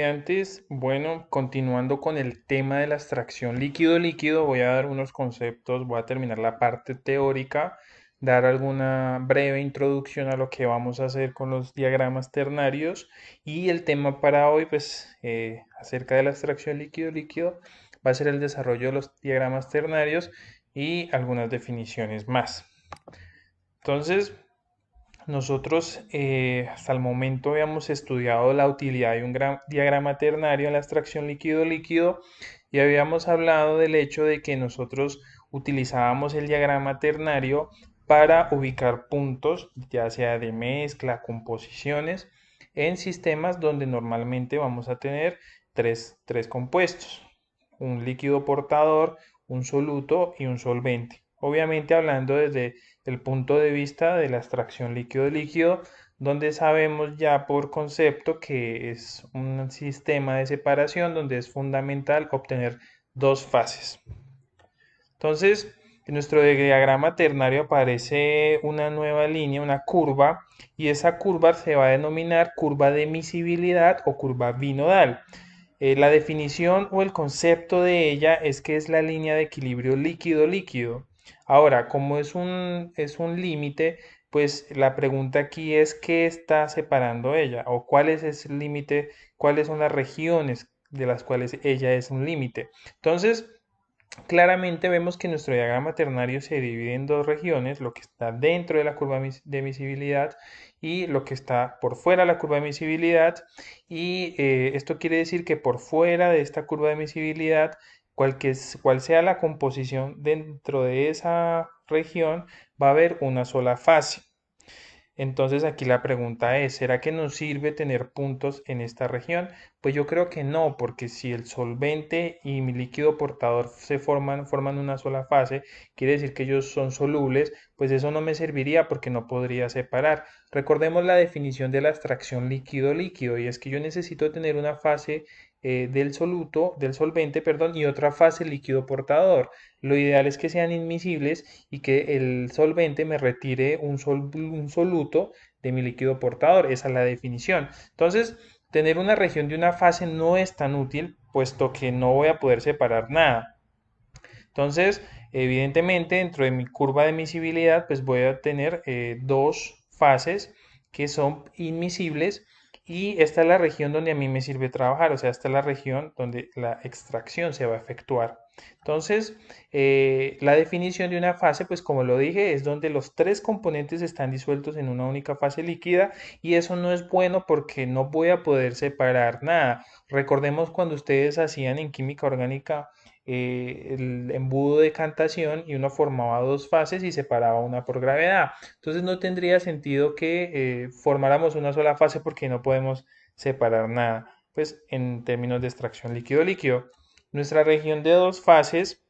Antes, bueno, continuando con el tema de la extracción líquido-líquido, voy a dar unos conceptos, voy a terminar la parte teórica, dar alguna breve introducción a lo que vamos a hacer con los diagramas ternarios y el tema para hoy, pues, acerca de la extracción líquido-líquido, va a ser el desarrollo de los diagramas ternarios y algunas definiciones más. Entonces, nosotros hasta el momento habíamos estudiado la utilidad de un diagrama ternario en la extracción líquido-líquido y habíamos hablado del hecho de que nosotros utilizábamos el diagrama ternario para ubicar puntos, ya sea de mezcla, composiciones, en sistemas donde normalmente vamos a tener tres compuestos, un líquido portador, un soluto y un solvente. Obviamente hablando desde el punto de vista de la extracción líquido-líquido, donde sabemos ya por concepto que es un sistema de separación donde es fundamental obtener dos fases. Entonces, en nuestro diagrama ternario aparece una nueva línea, una curva, y esa curva se va a denominar curva de miscibilidad o curva binodal. La definición o el concepto de ella es que es la línea de equilibrio líquido-líquido. Ahora, como es un límite, pues la pregunta aquí es qué está separando ella o cuál es ese límite, cuáles son las regiones de las cuales ella es un límite. Entonces, claramente vemos que nuestro diagrama ternario se divide en dos regiones, lo que está dentro de la curva de miscibilidad y lo que está por fuera de la curva de miscibilidad. Y esto quiere decir que por fuera de esta curva de miscibilidad, cual sea la composición dentro de esa región, va a haber una sola fase. Entonces aquí la pregunta es, ¿será que nos sirve tener puntos en esta región? Pues yo creo que no, porque si el solvente y mi líquido portador forman una sola fase, quiere decir que ellos son solubles, pues eso no me serviría porque no podría separar. Recordemos la definición de la extracción líquido-líquido y es que yo necesito tener una fase del solvente, perdón, y otra fase líquido portador. Lo ideal es que sean inmiscibles y que el solvente me retire un soluto de mi líquido portador. Esa es la definición. Entonces, tener una región de una fase no es tan útil, puesto que no voy a poder separar nada. Entonces, evidentemente, dentro de mi curva de miscibilidad, pues voy a tener dos fases que son inmiscibles y esta es la región donde a mí me sirve trabajar, o sea, esta es la región donde la extracción se va a efectuar. Entonces, la definición de una fase, pues como lo dije, es donde los tres componentes están disueltos en una única fase líquida y eso no es bueno porque no voy a poder separar nada. Recordemos cuando ustedes hacían en química orgánica el embudo de cantación y uno formaba dos fases y separaba una por gravedad. Entonces no tendría sentido que formáramos una sola fase porque no podemos separar nada, pues en términos de extracción líquido-líquido. Nuestra región de dos fases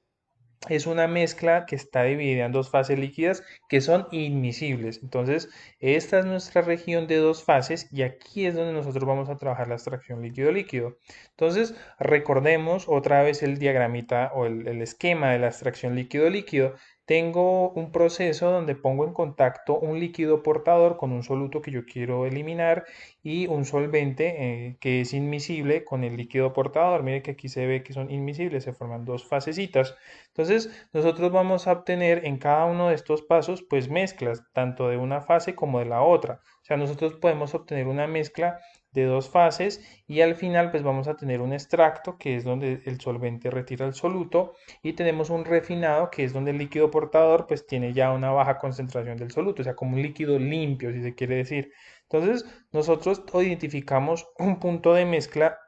es una mezcla que está dividida en dos fases líquidas que son inmiscibles. Entonces, esta es nuestra región de dos fases y aquí es donde nosotros vamos a trabajar la extracción líquido-líquido. Entonces, recordemos otra vez el diagramita o el esquema de la extracción líquido-líquido. Tengo un proceso donde pongo en contacto un líquido portador con un soluto que yo quiero eliminar y un solvente que es inmiscible con el líquido portador. Mire que aquí se ve que son inmiscibles, se forman dos fasecitas. Entonces, nosotros vamos a obtener en cada uno de estos pasos, pues mezclas, tanto de una fase como de la otra. O sea, nosotros podemos obtener una mezcla de dos fases y al final pues vamos a tener un extracto que es donde el solvente retira el soluto y tenemos un refinado que es donde el líquido portador pues tiene ya una baja concentración del soluto, o sea, como un líquido limpio si se quiere decir. Entonces, nosotros identificamos un punto de mezcla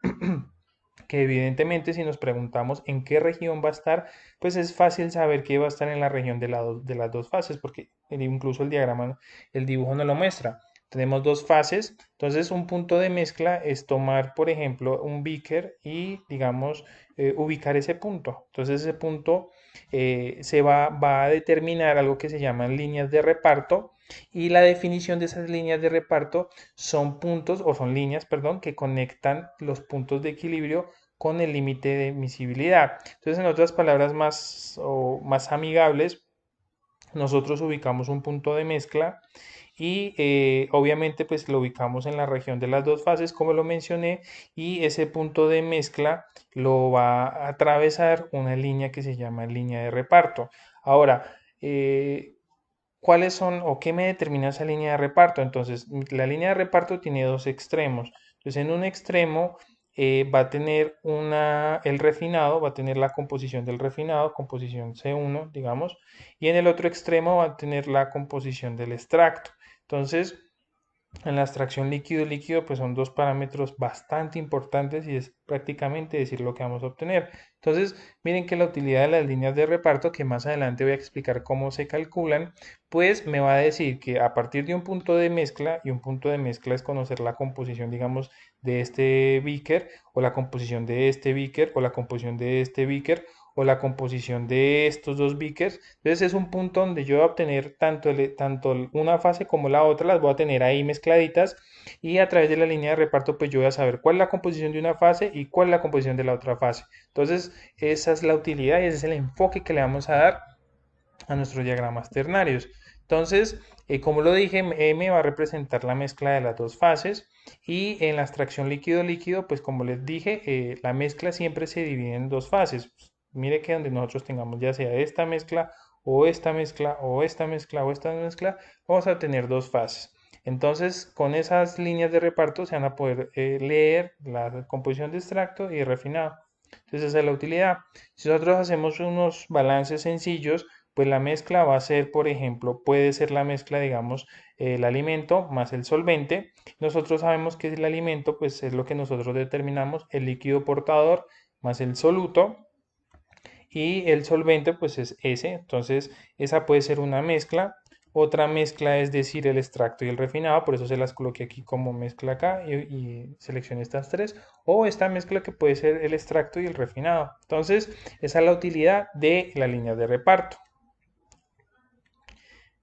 que evidentemente si nos preguntamos en qué región va a estar, pues es fácil saber que va a estar en la región de las dos fases, porque incluso el diagrama, el dibujo no lo muestra. Tenemos dos fases, entonces un punto de mezcla es tomar, por ejemplo, un beaker y, digamos, ubicar ese punto. Entonces ese punto va a determinar algo que se llaman líneas de reparto y la definición de esas líneas de reparto son puntos o son líneas, perdón, que conectan los puntos de equilibrio con el límite de miscibilidad. Entonces, en otras palabras más amigables, nosotros ubicamos un punto de mezcla y obviamente pues lo ubicamos en la región de las dos fases como lo mencioné, y ese punto de mezcla lo va a atravesar una línea que se llama línea de reparto. Ahora, ¿cuáles son o qué me determina esa línea de reparto? Entonces, la línea de reparto tiene dos extremos. Entonces, en un extremo va a tener el refinado, va a tener la composición del refinado, composición C1, digamos, y en el otro extremo va a tener la composición del extracto. Entonces, en la extracción líquido-líquido, pues son dos parámetros bastante importantes y es prácticamente decir lo que vamos a obtener. Entonces, miren que la utilidad de las líneas de reparto, que más adelante voy a explicar cómo se calculan, pues me va a decir que a partir de un punto de mezcla, y un punto de mezcla es conocer la composición, digamos, de este beaker, o la composición de este beaker, o la composición de este beaker, o la composición de estos dos beakers. Entonces es un punto donde yo voy a obtener tanto una fase como la otra, las voy a tener ahí mezcladitas, y a través de la línea de reparto pues yo voy a saber cuál es la composición de una fase y cuál es la composición de la otra fase. Entonces esa es la utilidad y ese es el enfoque que le vamos a dar a nuestros diagramas ternarios. Entonces, como lo dije, M va a representar la mezcla de las dos fases, y en la extracción líquido-líquido, pues como les dije, la mezcla siempre se divide en dos fases. Pues, mire que donde nosotros tengamos ya sea esta mezcla o esta mezcla o esta mezcla o esta mezcla, vamos a tener dos fases. Entonces, con esas líneas de reparto se van a poder leer la composición de extracto y refinado. Entonces, esa es la utilidad. Si nosotros hacemos unos balances sencillos, pues la mezcla va a ser, por ejemplo, puede ser la mezcla, digamos, el alimento más el solvente. Nosotros sabemos que el alimento, pues es lo que nosotros determinamos, el líquido portador más el soluto, y el solvente, pues es ese. Entonces, esa puede ser una mezcla. Otra mezcla es decir el extracto y el refinado, por eso se las coloqué aquí como mezcla acá y seleccioné estas tres. O esta mezcla que puede ser el extracto y el refinado. Entonces, esa es la utilidad de la línea de reparto.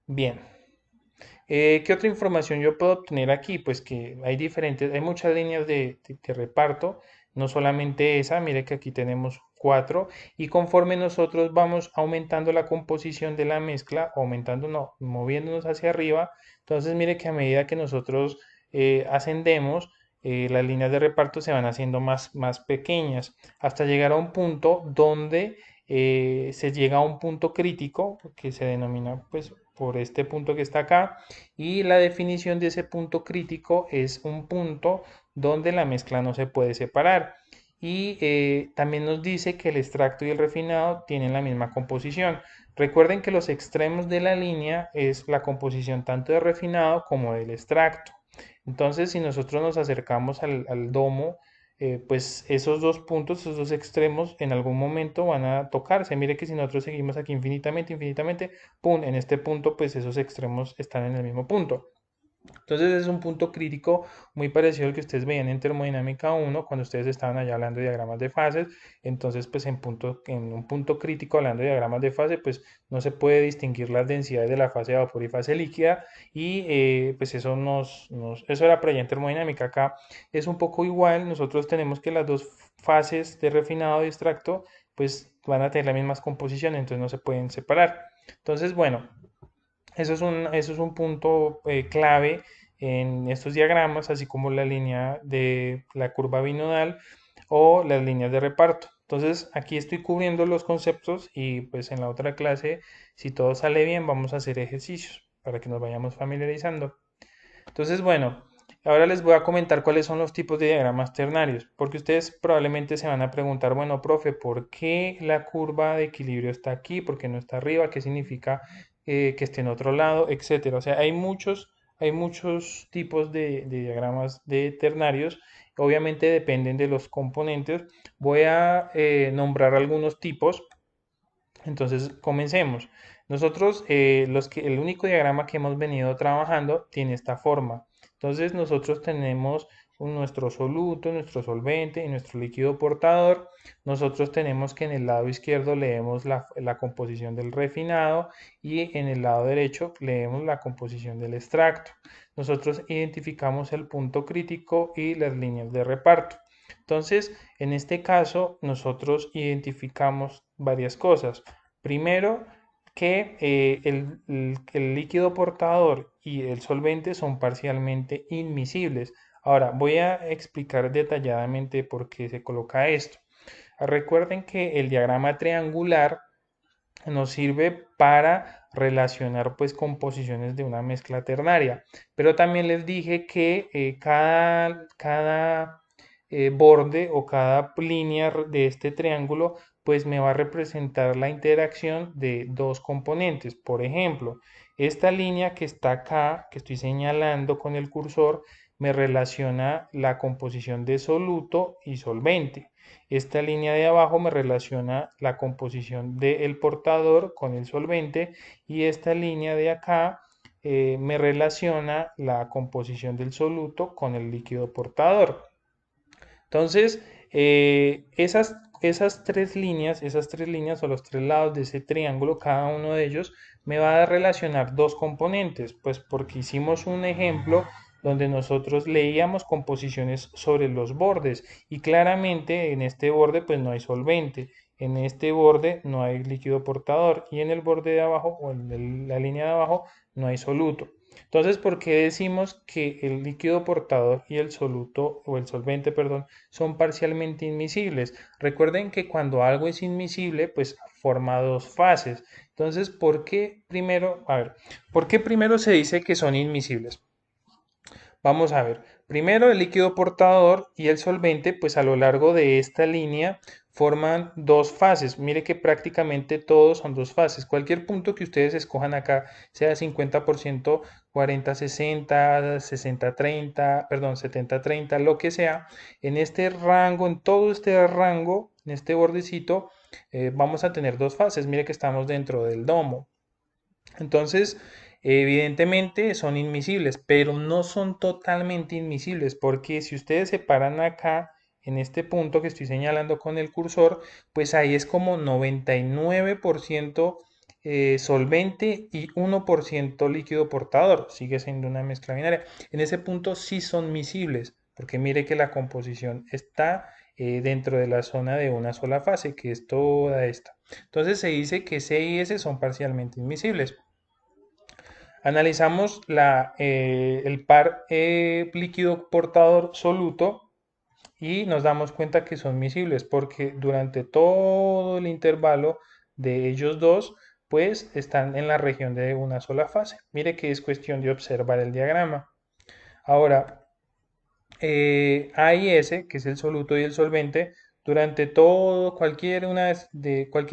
Bien. ¿Qué otra información yo puedo obtener aquí? Pues que hay muchas líneas de reparto, no solamente esa, mire que aquí tenemos cuatro, y conforme nosotros vamos aumentando la composición de la mezcla, aumentando, no, moviéndonos hacia arriba, entonces mire que a medida que nosotros ascendemos, las líneas de reparto se van haciendo más pequeñas, hasta llegar a un punto donde se llega a un punto crítico, que se denomina pues por este punto que está acá, y la definición de ese punto crítico es un punto donde la mezcla no se puede separar. Y también nos dice que el extracto y el refinado tienen la misma composición. Recuerden que los extremos de la línea es la composición tanto de refinado como del extracto. Entonces, si nosotros nos acercamos al domo, pues esos dos puntos, esos dos extremos, en algún momento van a tocarse. Mire que si nosotros seguimos aquí infinitamente, infinitamente, ¡pum! En este punto, pues esos extremos están en el mismo punto. Entonces es un punto crítico muy parecido al que ustedes veían en termodinámica 1 cuando ustedes estaban allá hablando de diagramas de fases. Entonces pues en un punto crítico hablando de diagramas de fase, pues no se puede distinguir las densidades de la fase de vapor y fase líquida, y pues eso eso era por allá en termodinámica. Acá es un poco igual, nosotros tenemos que las dos fases de refinado y extracto pues van a tener las mismas composiciones, entonces no se pueden separar. Entonces bueno. Eso es un punto clave en estos diagramas, así como la línea de la curva binodal o las líneas de reparto. Entonces, aquí estoy cubriendo los conceptos, y pues en la otra clase, si todo sale bien, vamos a hacer ejercicios para que nos vayamos familiarizando. Entonces, bueno, ahora les voy a comentar cuáles son los tipos de diagramas ternarios, porque ustedes probablemente se van a preguntar, bueno, profe, ¿por qué la curva de equilibrio está aquí? ¿Por qué no está arriba? ¿Qué significa que esté en otro lado? Etcétera. O sea, hay muchos tipos de diagramas de ternarios. Obviamente dependen de los componentes. Voy a nombrar algunos tipos. Entonces, comencemos. Nosotros, el único diagrama que hemos venido trabajando tiene esta forma. Entonces, nosotros tenemos nuestro soluto, nuestro solvente y nuestro líquido portador. Nosotros tenemos que en el lado izquierdo leemos la composición del refinado, y en el lado derecho leemos la composición del extracto. Nosotros identificamos el punto crítico y las líneas de reparto. Entonces, en este caso, nosotros identificamos varias cosas. Primero, que el líquido portador y el solvente son parcialmente inmiscibles. Ahora voy a explicar detalladamente por qué se coloca esto. Recuerden que el diagrama triangular nos sirve para relacionar pues composiciones de una mezcla ternaria, pero también les dije que cada borde o cada línea de este triángulo pues me va a representar la interacción de dos componentes. Por ejemplo, esta línea que está acá, que estoy señalando con el cursor, me relaciona la composición de soluto y solvente. Esta línea de abajo me relaciona la composición del portador con el solvente, y esta línea de acá me relaciona la composición del soluto con el líquido portador. Entonces, esas tres líneas o los tres lados de ese triángulo, cada uno de ellos me va a relacionar dos componentes, pues porque hicimos un ejemplo donde nosotros leíamos composiciones sobre los bordes, y claramente en este borde pues no hay solvente, en este borde no hay líquido portador, y en el borde de abajo o en la línea de abajo no hay soluto. Entonces, ¿por qué decimos que el líquido portador y el soluto o el solvente, perdón, son parcialmente inmiscibles? Recuerden que cuando algo es inmiscible, pues forma dos fases. Entonces, ¿por qué primero se dice que son inmiscibles? Vamos a ver. Primero, el líquido portador y el solvente, pues a lo largo de esta línea forman dos fases. Mire que prácticamente todos son dos fases. Cualquier punto que ustedes escojan acá, sea 50%, 40-60, 60-30, perdón, 70-30, lo que sea, en este rango, en todo este rango, en este bordecito, vamos a tener dos fases. Mire que estamos dentro del domo. Entonces, evidentemente son inmiscibles, pero no son totalmente inmiscibles, porque si ustedes se paran acá, en este punto que estoy señalando con el cursor, pues ahí es como 99% solvente y 1% líquido portador. Sigue siendo una mezcla binaria. En ese punto sí son miscibles, porque mire que la composición está dentro de la zona de una sola fase, que es toda esta. Entonces se dice que C y S son parcialmente inmiscibles. Analizamos el par líquido portador soluto y nos damos cuenta que son miscibles porque durante todo el intervalo de ellos dos, pues están en la región de una sola fase. Mire que es cuestión de observar el diagrama. Ahora, A y S, que es el soluto y el solvente, durante todo, cualquier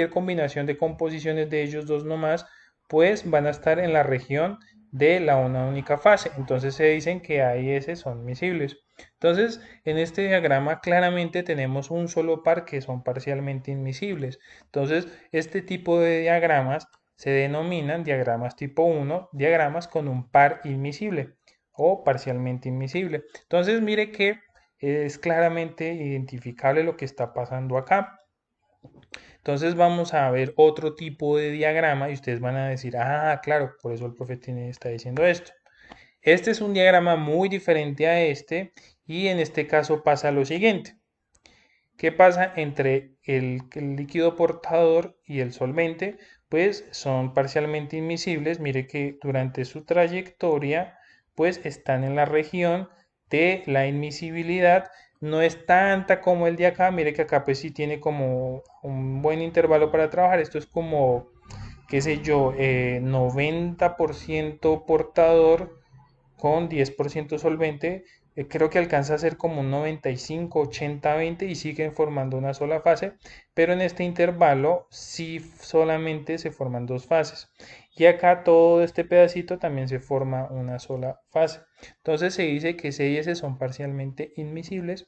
combinación de composiciones de ellos dos nomás, pues van a estar en la región de una única fase. Entonces se dicen que A y S son miscibles. Entonces, en este diagrama claramente tenemos un solo par que son parcialmente inmiscibles. Entonces, este tipo de diagramas se denominan diagramas tipo 1, diagramas con un par inmiscible o parcialmente inmiscible. Entonces, mire que es claramente identificable lo que está pasando acá. Entonces vamos a ver otro tipo de diagrama y ustedes van a decir, ah, claro, por eso el profe está diciendo esto. Este es un diagrama muy diferente a este, y en este caso pasa lo siguiente. ¿Qué pasa entre el líquido portador y el solvente? Pues son parcialmente inmiscibles. Mire que durante su trayectoria, pues están en la región de la inmisibilidad. No es tanta como el de acá. Mire que acá pues sí tiene como un buen intervalo para trabajar. Esto es como, qué sé yo, 90% portador con 10% solvente. Creo que alcanza a ser como un 95, 80, 20 y siguen formando una sola fase, pero en este intervalo sí solamente se forman dos fases. Y acá todo este pedacito también se forma una sola fase. Entonces se dice que C y S son parcialmente inmiscibles.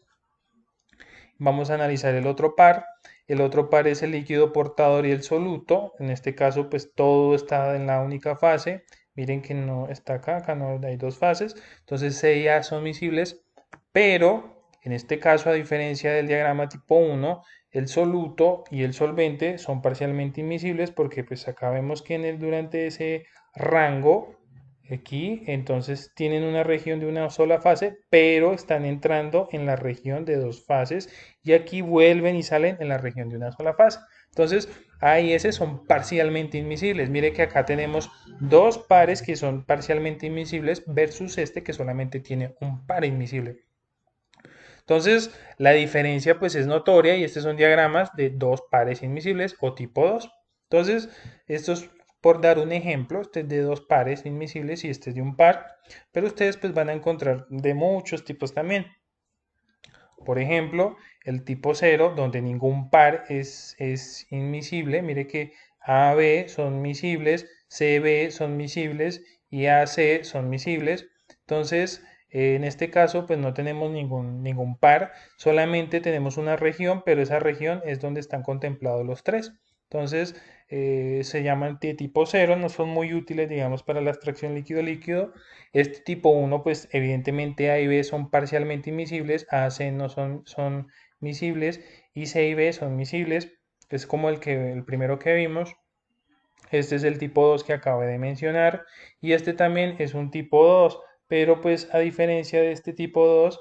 Vamos a analizar el otro par. El otro par es el líquido portador y el soluto. En este caso, pues todo está en la única fase. Miren que no está acá no hay dos fases. Entonces C y A son miscibles, pero en este caso, a diferencia del diagrama tipo 1, el soluto y el solvente son parcialmente inmiscibles porque pues acá vemos que durante ese rango Aquí, entonces tienen una región de una sola fase, pero están entrando en la región de dos fases y aquí vuelven y salen en la región de una sola fase. Entonces, A y S son parcialmente inmiscibles. Mire que acá tenemos dos pares que son parcialmente inmiscibles versus este que solamente tiene un par inmiscible. Entonces, la diferencia pues es notoria y estos son diagramas de dos pares inmiscibles o tipo 2. Entonces, esto es por dar un ejemplo, este es de dos pares inmiscibles y este es de un par, pero ustedes pues van a encontrar de muchos tipos también. Por ejemplo, el tipo 0, donde ningún par es inmiscible. Mire que AB son miscibles, CB son miscibles y AC son miscibles. Entonces, en este caso, pues no tenemos ningún par, solamente tenemos una región, pero esa región es donde están contemplados los tres. Entonces, se llaman de tipo 0, no son muy útiles, digamos, para la extracción líquido-líquido. Este tipo 1, pues evidentemente A y B son parcialmente imisibles, A, C no son miscibles y C y B son miscibles. Es como el primero que vimos. Este es el tipo 2 que acabo de mencionar y este también es un tipo 2, pero pues a diferencia de este tipo 2,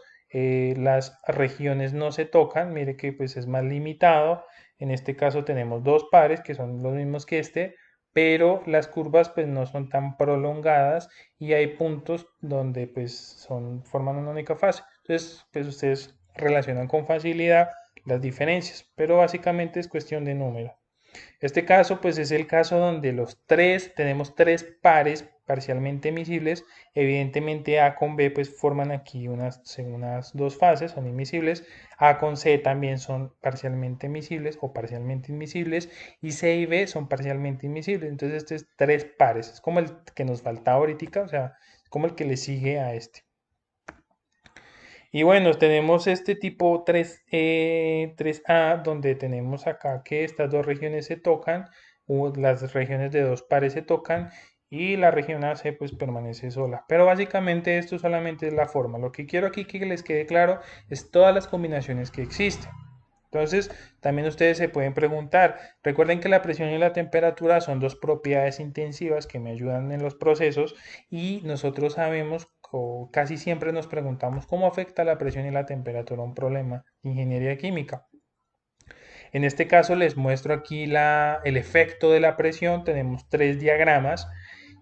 las regiones no se tocan, mire que pues es más limitado. En este caso tenemos dos pares que son los mismos que este, pero las curvas pues no son tan prolongadas y hay puntos donde pues forman una única fase. Entonces pues ustedes relacionan con facilidad las diferencias, pero básicamente es cuestión de número. Este caso, pues es el caso donde los tres, tenemos tres pares parcialmente miscibles. Evidentemente A con B pues forman aquí unas dos fases, son inmiscibles. A con C también son parcialmente miscibles o parcialmente inmiscibles. Y C y B son parcialmente inmiscibles. Entonces este es tres pares. Es como el que nos faltaba ahorita, o sea, es como el que le sigue a este. Y bueno, tenemos este tipo 3A, donde tenemos acá que estas dos regiones se tocan, o las regiones de dos pares se tocan, y la región AC pues permanece sola. Pero básicamente esto solamente es la forma. Lo que quiero aquí que les quede claro es todas las combinaciones que existen. Entonces, también ustedes se pueden preguntar, recuerden que la presión y la temperatura son dos propiedades intensivas que me ayudan en los procesos y nosotros sabemos o casi siempre nos preguntamos cómo afecta la presión y la temperatura a un problema de ingeniería química. En este caso les muestro aquí el efecto de la presión. Tenemos tres diagramas.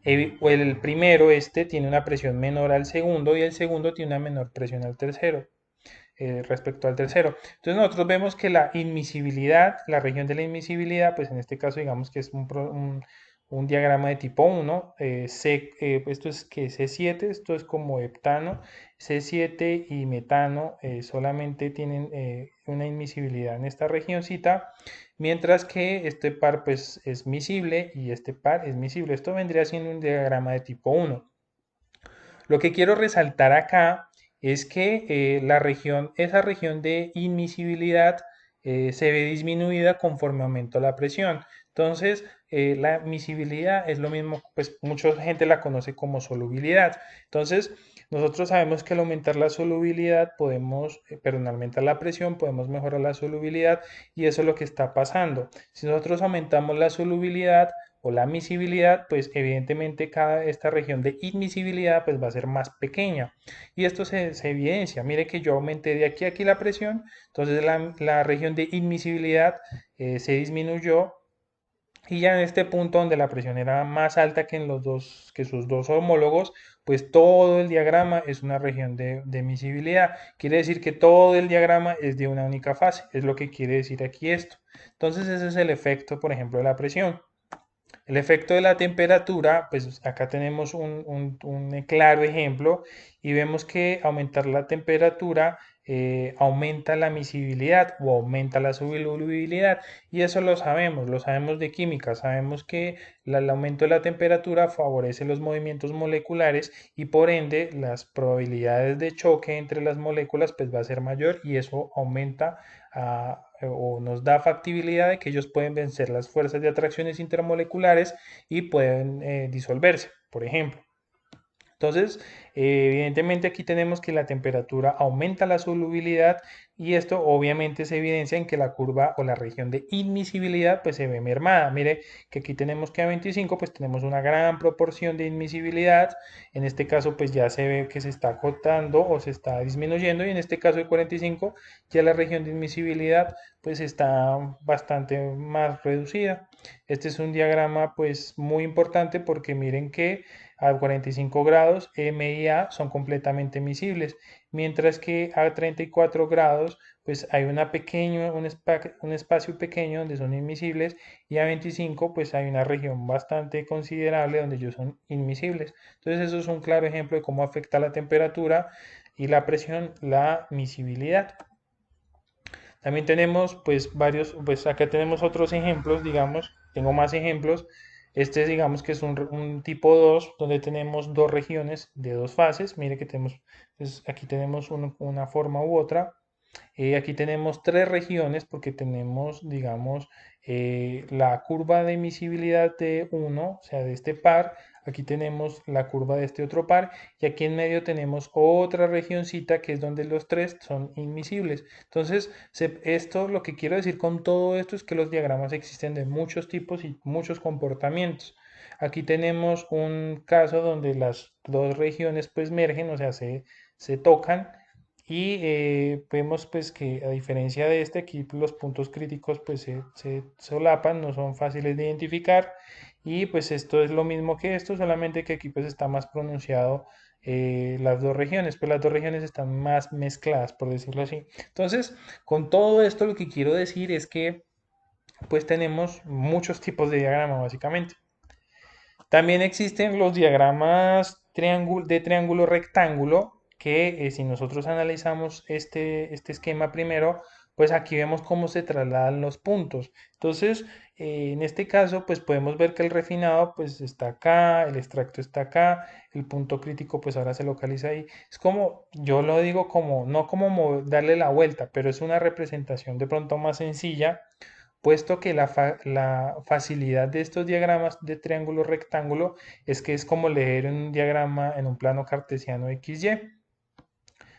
El primero, este, tiene una presión menor al segundo y el segundo tiene una menor presión al tercero respecto al tercero. Entonces nosotros vemos que la inmisibilidad, la región de la inmisibilidad, pues en este caso digamos que es un diagrama de tipo 1, esto es que C7, esto es como heptano, C7 y metano solamente tienen una inmisibilidad en esta regioncita, mientras que este par pues es miscible y este par es miscible. Esto vendría siendo un diagrama de tipo 1. Lo que quiero resaltar acá es que esa región de inmisibilidad se ve disminuida conforme aumenta la presión. Entonces, la miscibilidad es lo mismo, pues mucha gente la conoce como solubilidad. Entonces, nosotros sabemos que al aumentar la solubilidad al aumentar la presión podemos mejorar la solubilidad y eso es lo que está pasando. Si nosotros aumentamos la solubilidad, o la miscibilidad, pues evidentemente esta región de inmisibilidad pues va a ser más pequeña. Y esto se evidencia. Mire que yo aumenté de aquí a aquí la presión, entonces la región de inmisibilidad se disminuyó y ya en este punto donde la presión era más alta que sus dos homólogos, pues todo el diagrama es una región de miscibilidad. Quiere decir que todo el diagrama es de una única fase, es lo que quiere decir aquí esto. Entonces ese es el efecto, por ejemplo, de la presión. El efecto de la temperatura, pues acá tenemos un claro ejemplo y vemos que aumentar la temperatura aumenta la miscibilidad o aumenta la solubilidad y eso lo sabemos de química, sabemos que el aumento de la temperatura favorece los movimientos moleculares y por ende las probabilidades de choque entre las moléculas pues va a ser mayor y eso aumenta o nos da factibilidad de que ellos pueden vencer las fuerzas de atracciones intermoleculares y pueden disolverse, por ejemplo. Entonces, evidentemente aquí tenemos que la temperatura aumenta la solubilidad y esto obviamente se evidencia en que la curva o la región de inmisibilidad pues se ve mermada. Mire que aquí tenemos que a 25 pues tenemos una gran proporción de inmisibilidad, en este caso pues ya se ve que se está acotando o se está disminuyendo, y en este caso de 45 ya la región de inmisibilidad pues está bastante más reducida. Este es un diagrama pues muy importante porque miren que a 45 grados M y A son completamente miscibles, mientras que a 34 grados pues hay un espacio pequeño donde son inmiscibles, y a 25 pues hay una región bastante considerable donde ellos son inmiscibles. Entonces eso es un claro ejemplo de cómo afecta la temperatura y la presión la miscibilidad. También tenemos pues varios, pues acá tenemos otros ejemplos, digamos, tengo más ejemplos. Este digamos que es un tipo 2 donde tenemos dos regiones de dos fases. Mire que tenemos, pues, aquí tenemos una forma u otra. Aquí tenemos tres regiones porque tenemos, digamos, la curva de emisibilidad de uno, o sea, de este par. Aquí tenemos la curva de este otro par, y aquí en medio tenemos otra regioncita que es donde los tres son inmisibles. Entonces, esto, lo que quiero decir con todo esto es que los diagramas existen de muchos tipos y muchos comportamientos. Aquí tenemos un caso donde las dos regiones pues mergen, o sea, se tocan, y vemos pues que a diferencia de este, aquí los puntos críticos pues se solapan, no son fáciles de identificar, y pues esto es lo mismo que esto, solamente que aquí pues está más pronunciado las dos regiones, pues las dos regiones están más mezcladas, por decirlo así. Entonces, con todo esto lo que quiero decir es que pues tenemos muchos tipos de diagrama básicamente. También existen los diagramas de triángulo rectángulo, que si nosotros analizamos este esquema primero, pues aquí vemos cómo se trasladan los puntos. Entonces, en este caso, pues podemos ver que el refinado pues está acá, el extracto está acá, el punto crítico pues ahora se localiza ahí. Es como, yo lo digo como, no como darle la vuelta, pero es una representación de pronto más sencilla, puesto que la facilidad de estos diagramas de triángulo rectángulo es que es como leer un diagrama en un plano cartesiano XY.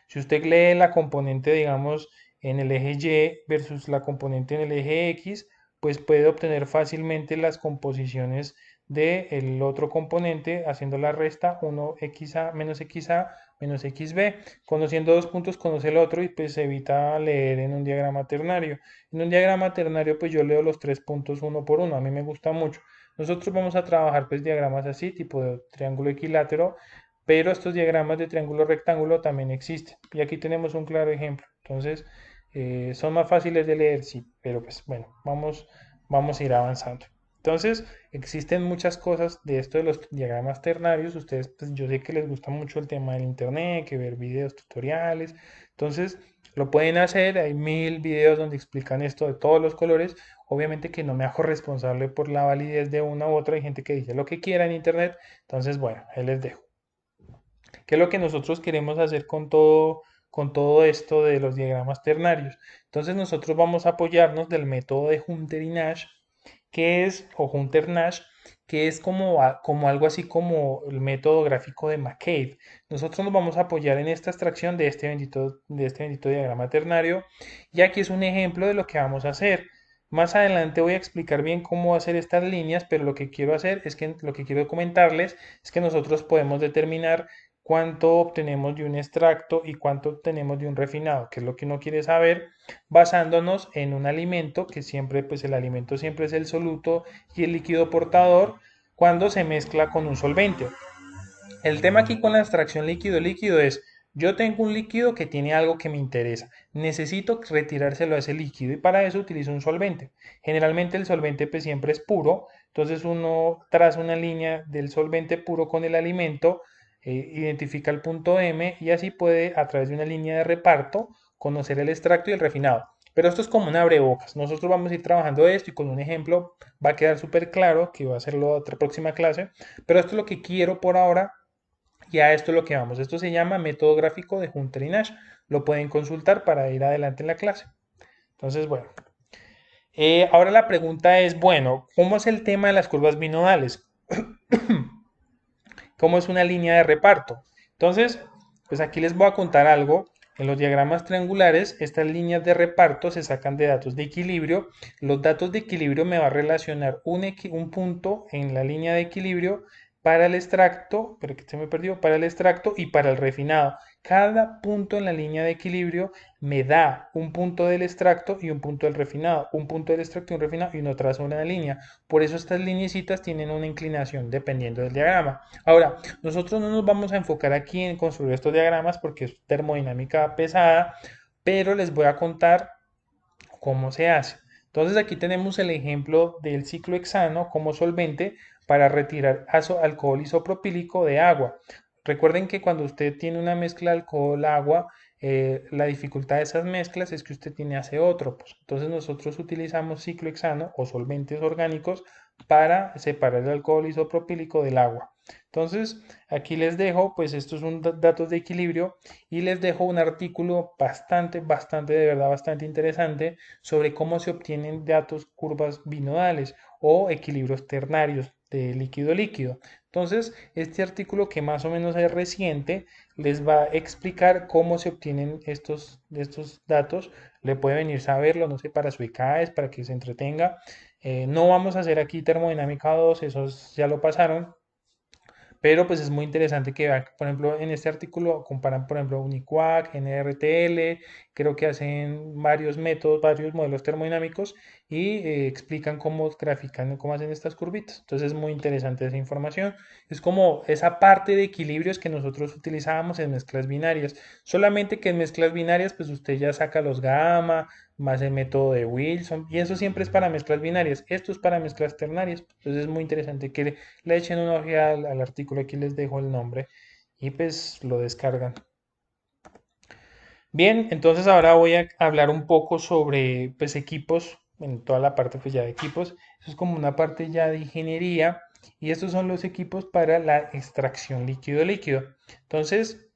Si usted lee la componente, digamos, en el eje Y versus la componente en el eje X, pues puede obtener fácilmente las composiciones del otro componente haciendo la resta 1xa menos xb. Conociendo dos puntos, conoce el otro, y pues se evita leer en un diagrama ternario. En un diagrama ternario, pues yo leo los tres puntos uno por uno. A mí me gusta mucho. Nosotros vamos a trabajar pues diagramas así, tipo de triángulo equilátero, pero estos diagramas de triángulo rectángulo también existen. Y aquí tenemos un claro ejemplo. Entonces, son más fáciles de leer, sí, pero pues bueno, vamos a ir avanzando. Entonces, existen muchas cosas de esto de los diagramas ternarios. Ustedes, pues yo sé que les gusta mucho el tema del internet, que ver videos, tutoriales. Entonces, lo pueden hacer. Hay 1000 videos donde explican esto de todos los colores. Obviamente que no me hago responsable por la validez de una u otra. Hay gente que dice lo que quiera en internet. Entonces, bueno, ahí les dejo. ¿Qué es lo que nosotros queremos hacer con todo esto de los diagramas ternarios? Entonces nosotros vamos a apoyarnos del método de Hunter y Nash, que es, o Hunter-Nash, que es como algo así como el método gráfico de McCabe. Nosotros nos vamos a apoyar en esta extracción de este bendito diagrama ternario, y aquí es un ejemplo de lo que vamos a hacer. Más adelante voy a explicar bien cómo hacer estas líneas, pero lo que quiero hacer es que lo que quiero comentarles es que nosotros podemos determinar cuánto obtenemos de un extracto y cuánto obtenemos de un refinado, que es lo que uno quiere saber, basándonos en un alimento, que siempre, pues el alimento siempre es el soluto y el líquido portador cuando se mezcla con un solvente. El tema aquí con la extracción líquido-líquido es, yo tengo un líquido que tiene algo que me interesa, necesito retirárselo a ese líquido, y para eso utilizo un solvente. Generalmente el solvente pues siempre es puro, entonces uno traza una línea del solvente puro con el alimento, identifica el punto M, y así puede a través de una línea de reparto conocer el extracto y el refinado. Pero esto es como un abrebocas. Nosotros vamos a ir trabajando esto y con un ejemplo va a quedar súper claro, que va a ser la otra próxima clase. Pero esto es lo que quiero por ahora, y a esto es lo que vamos. Esto se llama método gráfico de Hunter y Nash. Lo pueden consultar para ir adelante en la clase. Entonces, bueno. Ahora la pregunta es, bueno, ¿cómo es el tema de las curvas binodales? ¿Cómo es una línea de reparto? Entonces, pues aquí les voy a contar algo. En los diagramas triangulares, estas líneas de reparto se sacan de datos de equilibrio. Los datos de equilibrio me va a relacionar un punto en la línea de equilibrio para el extracto, pero que se me perdió, para el extracto y para el refinado. Cada punto en la línea de equilibrio me da un punto del extracto y un punto del refinado, un punto del extracto y un refinado y no trazo una línea. Por eso estas lineecitas tienen una inclinación dependiendo del diagrama. Ahora, nosotros no nos vamos a enfocar aquí en construir estos diagramas porque es termodinámica pesada, pero les voy a contar cómo se hace. Entonces aquí tenemos el ejemplo del ciclo hexano como solvente para retirar alcohol isopropílico de agua. Recuerden que cuando usted tiene una mezcla de alcohol-agua, la dificultad de esas mezclas es que usted tiene azeótropos. Entonces nosotros utilizamos ciclo hexano o solventes orgánicos para separar el alcohol isopropílico del agua. Entonces aquí les dejo, pues estos son datos de equilibrio y les dejo un artículo bastante, de verdad, bastante interesante sobre cómo se obtienen datos curvas binodales o equilibrios ternarios de líquido-líquido. Entonces, este artículo que más o menos es reciente les va a explicar cómo se obtienen estos datos. Le puede venir a saberlo, no sé, para su ICAES, para que se entretenga. No vamos a hacer aquí termodinámica 2, esos ya lo pasaron, pero pues es muy interesante que vean, por ejemplo, en este artículo comparan, por ejemplo, Uniquac, NRTL, creo que hacen varios métodos, varios modelos termodinámicos y explican cómo grafican, cómo hacen estas curvitas. Entonces es muy interesante esa información. Es como esa parte de equilibrios que nosotros utilizábamos en mezclas binarias. Solamente que en mezclas binarias, pues usted ya saca los gamma, más el método de Wilson, y eso siempre es para mezclas binarias. Esto es para mezclas ternarias. Entonces es muy interesante que le echen una ojeada al artículo, aquí les dejo el nombre y pues lo descargan. Bien, entonces ahora voy a hablar un poco sobre pues equipos, en toda la parte pues ya de equipos. Eso es como una parte ya de ingeniería y estos son los equipos para la extracción líquido-líquido. Entonces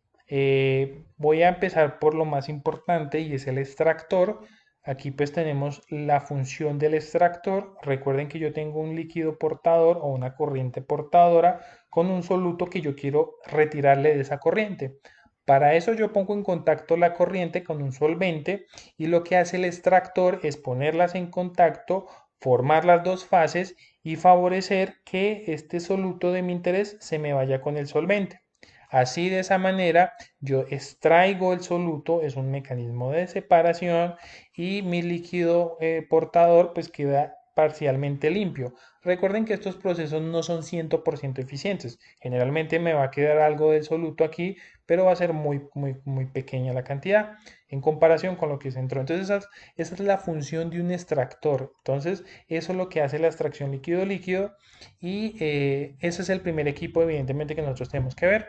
voy a empezar por lo más importante y es el extractor. Aquí pues tenemos la función del extractor. Recuerden que yo tengo un líquido portador o una corriente portadora con un soluto que yo quiero retirarle de esa corriente. Para eso yo pongo en contacto la corriente con un solvente y lo que hace el extractor es ponerlas en contacto, formar las dos fases y favorecer que este soluto de mi interés se me vaya con el solvente. Así de esa manera yo extraigo el soluto, es un mecanismo de separación y mi líquido portador pues queda parcialmente limpio. Recuerden que estos procesos no son 100% eficientes. Generalmente me va a quedar algo del soluto aquí, pero va a ser muy pequeña la cantidad en comparación con lo que se entró. Entonces esa es la función de un extractor. Entonces eso es lo que hace la extracción líquido-líquido y ese es el primer equipo evidentemente que nosotros tenemos que ver.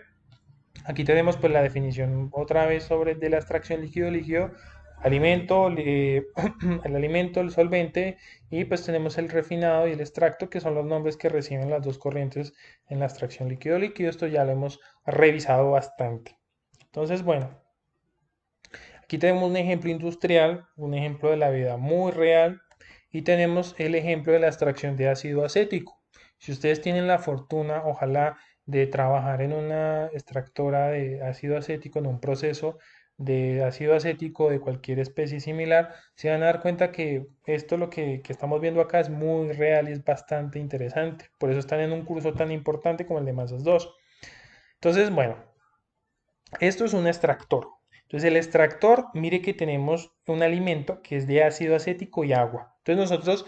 Aquí tenemos pues la definición otra vez sobre de la extracción líquido-líquido, alimento, el alimento, el solvente y pues tenemos el refinado y el extracto que son los nombres que reciben las dos corrientes en la extracción líquido-líquido. Esto ya lo hemos revisado bastante. Entonces, bueno, aquí tenemos un ejemplo industrial, un ejemplo de la vida muy real y tenemos el ejemplo de la extracción de ácido acético. Si ustedes tienen la fortuna, ojalá, de trabajar en una extractora de ácido acético, en un proceso de ácido acético de cualquier especie similar, se van a dar cuenta que esto lo que estamos viendo acá es muy real y es bastante interesante. Por eso están en un curso tan importante como el de Masas 2. Entonces, bueno, esto es un extractor. Entonces el extractor, mire que tenemos un alimento que es de ácido acético y agua. Entonces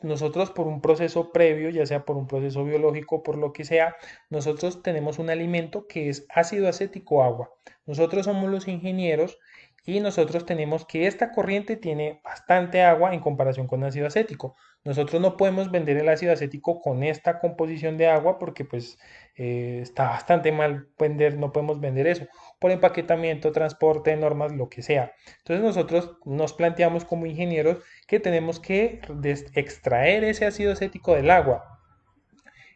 nosotros por un proceso previo, ya sea por un proceso biológico, por lo que sea, nosotros tenemos un alimento que es ácido acético agua. Nosotros somos los ingenieros y nosotros tenemos que esta corriente tiene bastante agua en comparación con ácido acético. Nosotros no podemos vender el ácido acético con esta composición de agua porque pues está bastante mal vender, no podemos vender eso por empaquetamiento, transporte, normas, lo que sea. Entonces nosotros nos planteamos como ingenieros que tenemos que extraer ese ácido acético del agua.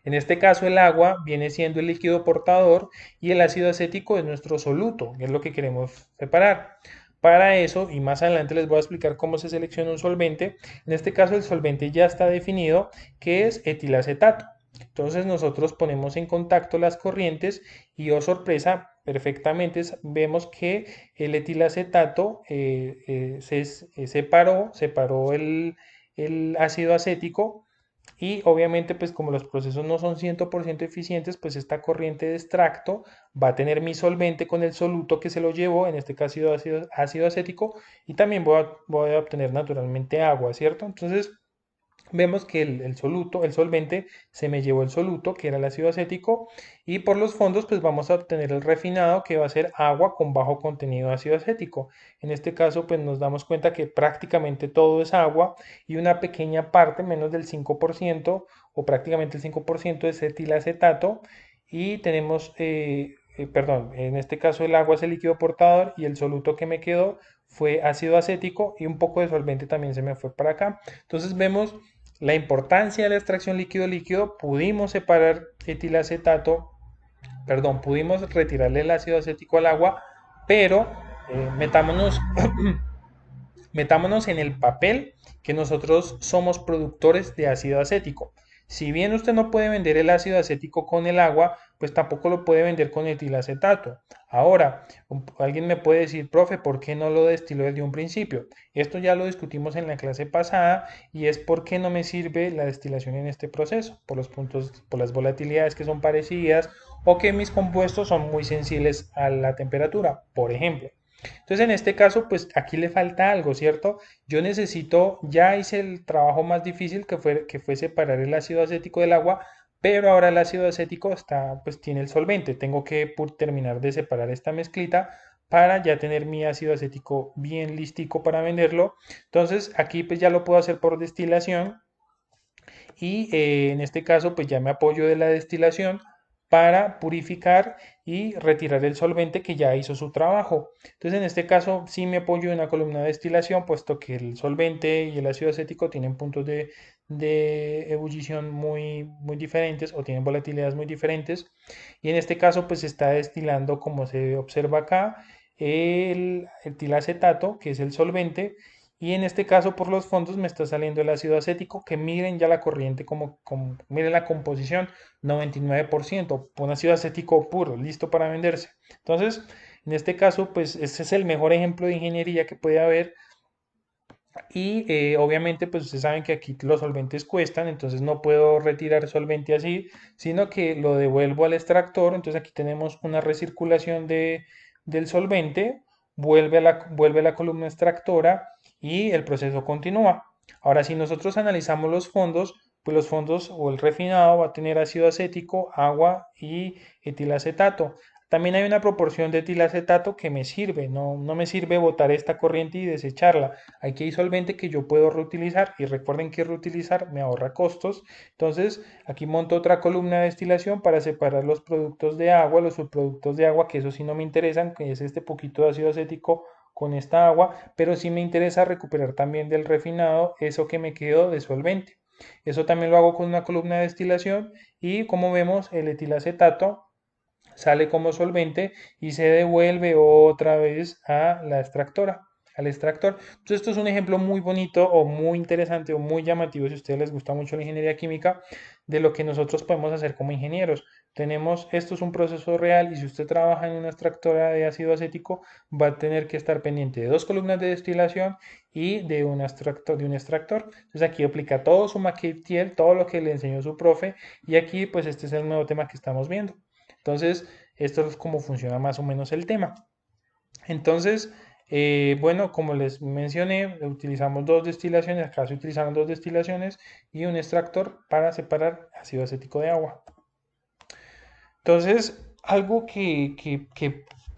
En este caso el agua viene siendo el líquido portador y el ácido acético es nuestro soluto, que es lo que queremos separar. Para eso, y más adelante les voy a explicar cómo se selecciona un solvente, en este caso el solvente ya está definido, que es etilacetato. Entonces nosotros ponemos en contacto las corrientes y, oh sorpresa, perfectamente, vemos que el etilacetato separó el ácido acético y obviamente pues como los procesos no son 100% eficientes, pues esta corriente de extracto va a tener mi solvente con el soluto que se lo llevó, en este caso ácido acético, y también voy a obtener naturalmente agua, ¿cierto? Entonces vemos que el soluto, el solvente, se me llevó el soluto, que era el ácido acético, y por los fondos, pues vamos a obtener el refinado, que va a ser agua con bajo contenido de ácido acético. En este caso, pues nos damos cuenta que prácticamente todo es agua y una pequeña parte, menos del 5%, o prácticamente el 5% es etilacetato, y tenemos, perdón, en este caso el agua es el líquido portador y el soluto que me quedó fue ácido acético y un poco de solvente también se me fue para acá. Entonces vemos la importancia de la extracción líquido-líquido, pudimos separar etilacetato, perdón, pudimos retirarle el ácido acético al agua, pero metámonos, metámonos en el papel que nosotros somos productores de ácido acético. Si bien usted no puede vender el ácido acético con el agua, pues tampoco lo puede vender con etilacetato. Ahora, alguien me puede decir, profe, ¿por qué no lo destiló desde un principio? Esto ya lo discutimos en la clase pasada y es por qué no me sirve la destilación en este proceso, por los puntos, por las volatilidades que son parecidas o que mis compuestos son muy sensibles a la temperatura, por ejemplo. Entonces, en este caso, pues aquí le falta algo, ¿cierto? Yo necesito, ya hice el trabajo más difícil que fue separar el ácido acético del agua, pero ahora el ácido acético está, pues tiene el solvente. Tengo que terminar de separar esta mezclita para ya tener mi ácido acético bien listico para venderlo. Entonces, aquí pues ya lo puedo hacer por destilación y en este caso pues ya me apoyo de la destilación para purificar y retirar el solvente que ya hizo su trabajo. Entonces en este caso sí me apoyo en una columna de destilación puesto que el solvente y el ácido acético tienen puntos de ebullición muy diferentes o tienen volatilidades muy diferentes y en este caso pues se está destilando como se observa acá el etilacetato que es el solvente y en este caso por los fondos me está saliendo el ácido acético, que miren ya la corriente miren la composición, 99%, un ácido acético puro, listo para venderse. Entonces, en este caso, pues este es el mejor ejemplo de ingeniería que puede haber. Y obviamente, pues ustedes saben que aquí los solventes cuestan, entonces no puedo retirar solvente así, sino que lo devuelvo al extractor. Entonces aquí tenemos una recirculación del solvente, vuelve a la columna extractora y el proceso continúa. Ahora, si nosotros analizamos los fondos, pues los fondos o el refinado va a tener ácido acético, agua y etilacetato. También hay una proporción de etilacetato que me sirve, no me sirve botar esta corriente y desecharla. Aquí hay solvente que yo puedo reutilizar y recuerden que reutilizar me ahorra costos. Entonces aquí monto otra columna de destilación para separar los productos de agua, los subproductos de agua, que eso sí no me interesan, que es este poquito de ácido acético con esta agua, pero sí me interesa recuperar también del refinado eso que me quedó de solvente. Eso también lo hago con una columna de destilación y como vemos el etilacetato sale como solvente y se devuelve otra vez a la extractora, al extractor. Entonces esto es un ejemplo muy bonito o muy interesante o muy llamativo si a ustedes les gusta mucho la ingeniería química de lo que nosotros podemos hacer como ingenieros. Tenemos, esto es un proceso real y si usted trabaja en una extractora de ácido acético va a tener que estar pendiente de dos columnas de destilación y de un extractor. Entonces aquí aplica todo su maquetiel, todo lo que le enseñó su profe y aquí pues este es el nuevo tema que estamos viendo. Entonces, esto es como funciona más o menos el tema. Entonces, bueno, como les mencioné, utilizamos dos destilaciones, acá se utilizaron dos destilaciones y un extractor para separar ácido acético de agua. Entonces, algo que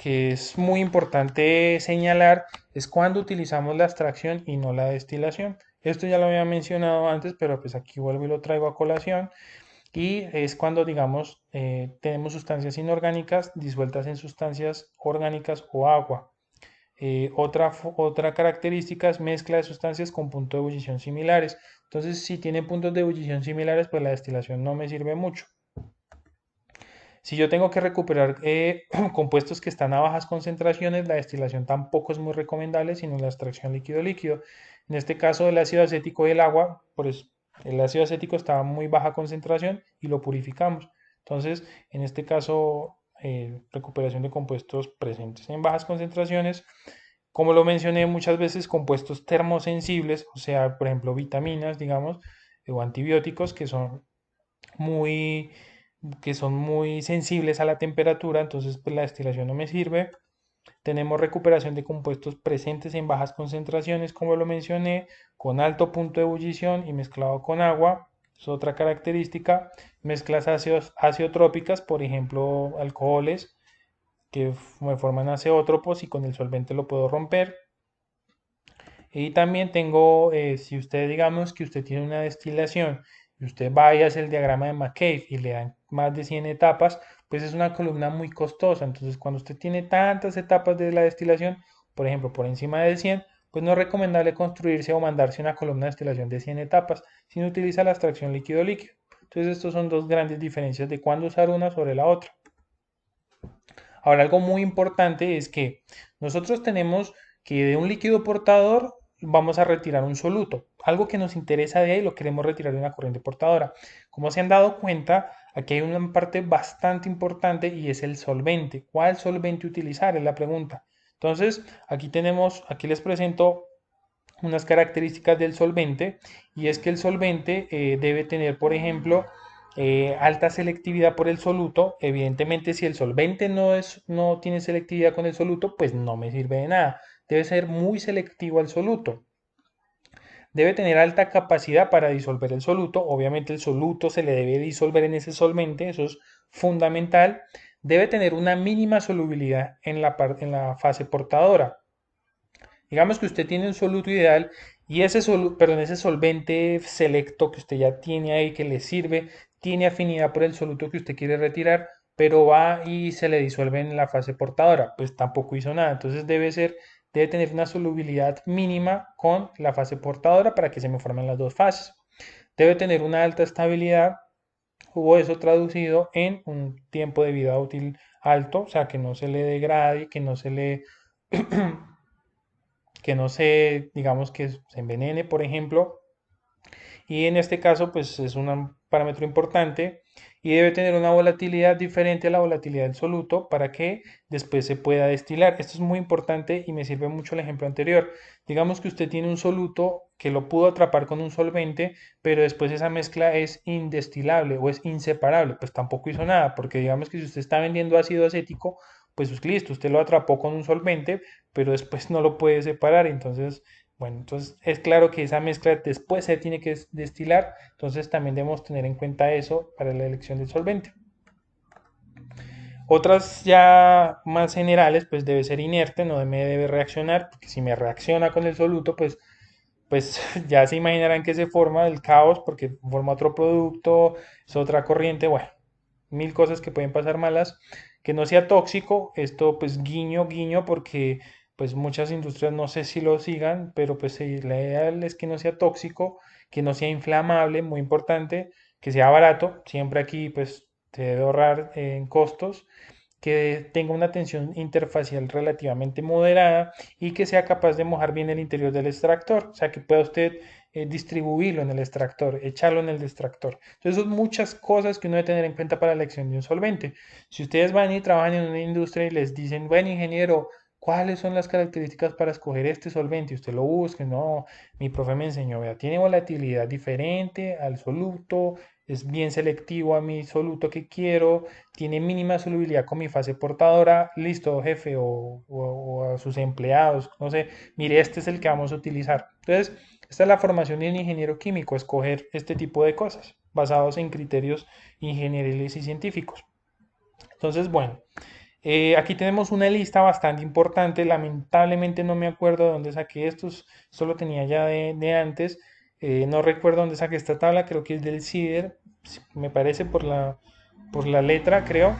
es muy importante señalar es cuando utilizamos la extracción y no la destilación. Esto ya lo había mencionado antes, pero pues aquí vuelvo y lo traigo a colación y es cuando, digamos, tenemos sustancias inorgánicas disueltas en sustancias orgánicas o agua. Otra característica es mezcla de sustancias con puntos de ebullición similares. Entonces, si tiene puntos de ebullición similares, pues la destilación no me sirve mucho. Si yo tengo que recuperar compuestos que están a bajas concentraciones, la destilación tampoco es muy recomendable, sino la extracción líquido-líquido. En este caso, el ácido acético y el agua, pues el ácido acético está a muy baja concentración y lo purificamos. Entonces, en este caso, recuperación de compuestos presentes en bajas concentraciones. Como lo mencioné muchas veces, compuestos termosensibles, o sea, por ejemplo, vitaminas, digamos, o antibióticos muy, que son muy sensibles a la temperatura, entonces pues la destilación no me sirve. Tenemos recuperación de compuestos presentes en bajas concentraciones, como lo mencioné, con alto punto de ebullición y mezclado con agua. Es otra característica. Mezclas azeotrópicas, por ejemplo, alcoholes que me forman azeótropos y con el solvente lo puedo romper. Y también tengo, si usted digamos que usted tiene una destilación y usted va y hace el diagrama de McCabe y le dan más de 100 etapas, pues es una columna muy costosa. Entonces, cuando usted tiene tantas etapas de la destilación, por ejemplo, por encima de 100, pues no es recomendable construirse o mandarse una columna de destilación de 100 etapas, sino utiliza la extracción líquido-líquido. Entonces, estos son dos grandes diferencias de cuándo usar una sobre la otra. Ahora, algo muy importante es que nosotros tenemos que de un líquido portador vamos a retirar un soluto. Algo que nos interesa de ahí lo queremos retirar de una corriente portadora. Como se han dado cuenta, aquí hay una parte bastante importante y es el solvente. ¿Cuál solvente utilizar? Es la pregunta. Entonces, aquí les presento unas características del solvente y es que el solvente debe tener, por ejemplo, alta selectividad por el soluto. Evidentemente, si el solvente no tiene selectividad con el soluto, pues no me sirve de nada. Debe ser muy selectivo al soluto. Debe tener alta capacidad para disolver el soluto. Obviamente el soluto se le debe disolver en ese solvente, eso es fundamental. Debe tener una mínima solubilidad en la fase portadora. Digamos que usted tiene un soluto ideal y ese solvente selecto que usted ya tiene ahí, que le sirve, tiene afinidad por el soluto que usted quiere retirar, pero va y se le disuelve en la fase portadora, pues tampoco hizo nada. Entonces debe tener una solubilidad mínima con la fase portadora para que se me formen las dos fases. Debe tener una alta estabilidad, hubo eso traducido en un tiempo de vida útil alto, o sea, que no se le degrade, que no se, digamos que se envenene, por ejemplo, y en este caso, pues es un parámetro importante y debe tener una volatilidad diferente a la volatilidad del soluto para que después se pueda destilar. Esto es muy importante y me sirve mucho el ejemplo anterior. Digamos que usted tiene un soluto que lo pudo atrapar con un solvente, pero después esa mezcla es indestilable o es inseparable, pues tampoco hizo nada, porque digamos que si usted está vendiendo ácido acético, pues listo, usted lo atrapó con un solvente, pero después no lo puede separar, entonces bueno, entonces es claro que esa mezcla después se tiene que destilar, entonces también debemos tener en cuenta eso para la elección del solvente. Otras ya más generales, pues debe ser inerte, no me debe reaccionar, porque si me reacciona con el soluto, pues ya se imaginarán que se forma el caos, porque forma otro producto, es otra corriente, bueno, mil cosas que pueden pasar malas. Que no sea tóxico, esto pues guiño, guiño, porque pues muchas industrias no sé si lo sigan, pero pues sí, la ideal es que no sea tóxico, que no sea inflamable, muy importante, que sea barato, siempre aquí pues se debe ahorrar en costos, que tenga una tensión interfacial relativamente moderada y que sea capaz de mojar bien el interior del extractor, o sea que pueda usted distribuirlo en el extractor, echarlo en el extractor. Entonces son muchas cosas que uno debe tener en cuenta para la elección de un solvente. Si ustedes van y trabajan en una industria y les dicen, bueno ingeniero, ¿cuáles son las características para escoger este solvente? Y usted lo busque, no, mi profe me enseñó, vea, tiene volatilidad diferente al soluto, es bien selectivo a mi soluto que quiero, tiene mínima solubilidad con mi fase portadora, listo, jefe, o a sus empleados, no sé, mire, este es el que vamos a utilizar. Entonces, esta es la formación de un ingeniero químico, escoger este tipo de cosas, basados en criterios ingenieriles y científicos. Entonces, bueno, aquí tenemos una lista bastante importante, lamentablemente no me acuerdo de dónde saqué estos, esto lo tenía ya de antes, no recuerdo dónde saqué esta tabla, creo que es del CIDER, me parece por la letra, creo.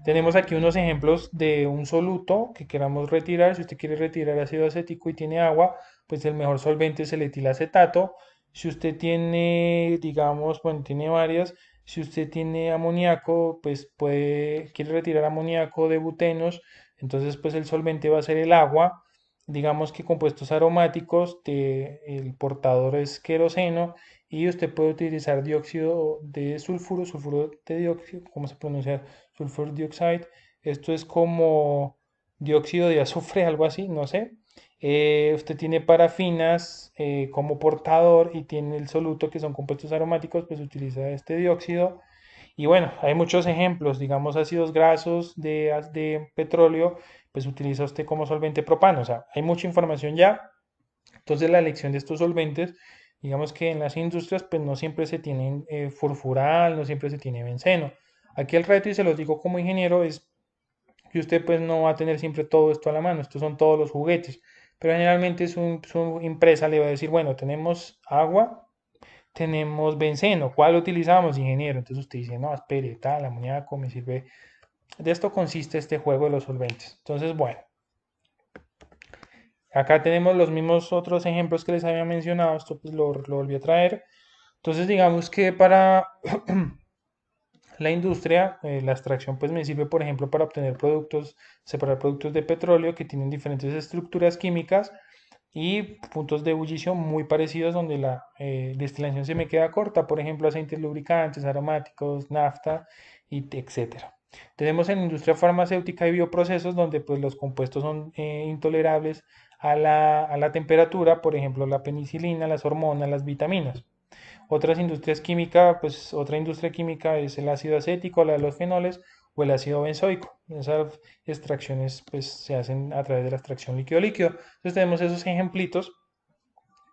Tenemos aquí unos ejemplos de un soluto que queramos retirar. Si usted quiere retirar ácido acético y tiene agua, pues el mejor solvente es el etilacetato. Si usted tiene, digamos, bueno, tiene varias. Si usted tiene amoníaco, pues quiere retirar amoníaco de butenos, entonces pues el solvente va a ser el agua. digamos que compuestos aromáticos, el portador es queroseno y usted puede utilizar dióxido de sulfuro, sulfuro de dióxido, ¿cómo se pronuncia? Sulfur dioxide. Esto es como dióxido de azufre, algo así, no sé. Usted tiene parafinas como portador y tiene el soluto, que son compuestos aromáticos, pues utiliza este dióxido. Y bueno, hay muchos ejemplos, digamos ácidos grasos de petróleo, pues utiliza usted como solvente propano. O sea, hay mucha información ya. Entonces la elección de estos solventes, digamos que en las industrias, pues no siempre se tiene furfural, no siempre se tiene benceno. Aquí el reto, y se los digo como ingeniero, es que usted pues no va a tener siempre todo esto a la mano. Estos son todos los juguetes. Pero generalmente su empresa le va a decir, bueno, tenemos agua, tenemos benceno, ¿cuál utilizamos, ingeniero? Entonces usted dice, no, espere, tal, amoníaco me sirve. De esto consiste este juego de los solventes. Entonces, bueno, acá tenemos los mismos otros ejemplos que les había mencionado, esto pues lo volví a traer. Entonces, digamos que para la industria, la extracción pues me sirve, por ejemplo, para obtener productos, separar productos de petróleo que tienen diferentes estructuras químicas y puntos de ebullición muy parecidos donde la destilación se me queda corta, por ejemplo, aceites lubricantes, aromáticos, nafta, y etcétera. Tenemos en la industria farmacéutica y bioprocesos donde pues los compuestos son intolerables a la temperatura, por ejemplo, la penicilina, las hormonas, las vitaminas. Otras industrias químicas, pues otra industria química es el ácido acético, la de los fenoles o el ácido benzoico. Esas extracciones pues se hacen a través de la extracción líquido-líquido. Entonces tenemos esos ejemplitos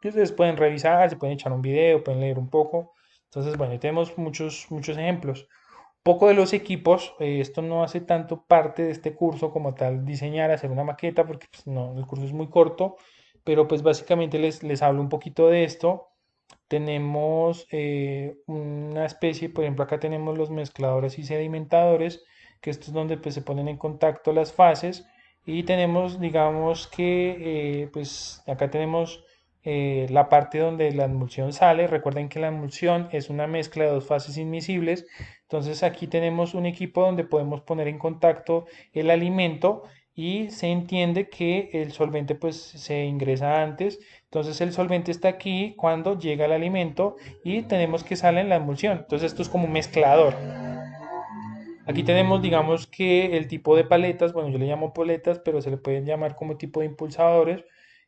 que ustedes pueden revisar, se pueden echar un video, pueden leer un poco. Entonces, bueno, tenemos muchos ejemplos. Poco de los equipos, esto no hace tanto parte de este curso como tal, diseñar, hacer una maqueta, porque pues, no, el curso es muy corto, pero pues básicamente les hablo un poquito de esto. Tenemos una especie, por ejemplo, acá tenemos los mezcladores y sedimentadores, que esto es donde pues, se ponen en contacto las fases. Y tenemos, digamos que, pues acá tenemos la parte donde la emulsión sale. Recuerden que la emulsión es una mezcla de dos fases inmiscibles. Entonces aquí tenemos un equipo donde podemos poner en contacto el alimento y se entiende que el solvente pues se ingresa antes. Entonces el solvente está aquí cuando llega el alimento y tenemos que sale en la emulsión. Entonces esto es como un mezclador. Aquí tenemos, digamos que el tipo de paletas, bueno, yo le llamo paletas, pero se le pueden llamar como tipo de impulsadores,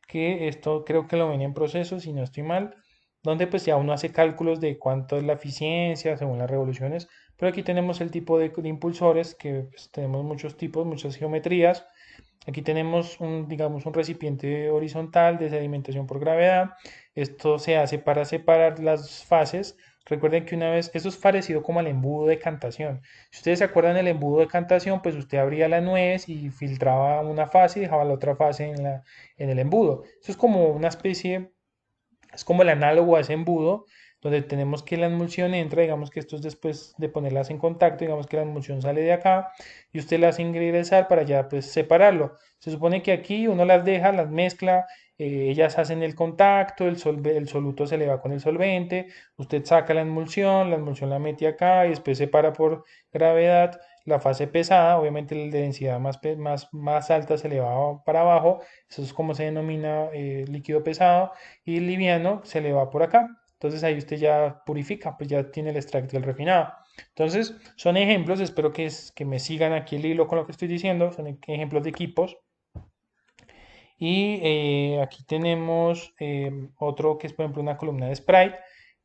que esto creo que lo ven en proceso, si no estoy mal, donde pues ya uno hace cálculos de cuánto es la eficiencia según las revoluciones, pero aquí tenemos el tipo de impulsores, que pues, tenemos muchos tipos, muchas geometrías. Aquí tenemos un, digamos, un recipiente horizontal de sedimentación por gravedad. Esto se hace para separar las fases. Recuerden que una vez, eso es parecido como al embudo de cantación. Si ustedes se acuerdan del embudo de cantación, pues usted abría la nuez y filtraba una fase y dejaba la otra fase en el embudo. Eso es como una especie, es como el análogo a ese embudo, donde tenemos que la emulsión entra, digamos que esto es después de ponerlas en contacto, digamos que la emulsión sale de acá y usted las hace ingresar para ya pues separarlo. Se supone que aquí uno las deja, las mezcla, ellas hacen el contacto, el soluto se le va con el solvente, usted saca la emulsión la mete acá y después separa por gravedad. La fase pesada, obviamente la densidad más alta se le va para abajo, eso es como se denomina líquido pesado, y el liviano se le va por acá. Entonces ahí usted ya purifica, pues ya tiene el extracto y el refinado. Entonces son ejemplos, espero que me sigan aquí el hilo con lo que estoy diciendo, son ejemplos de equipos. Y aquí tenemos otro que es por ejemplo una columna de Sprite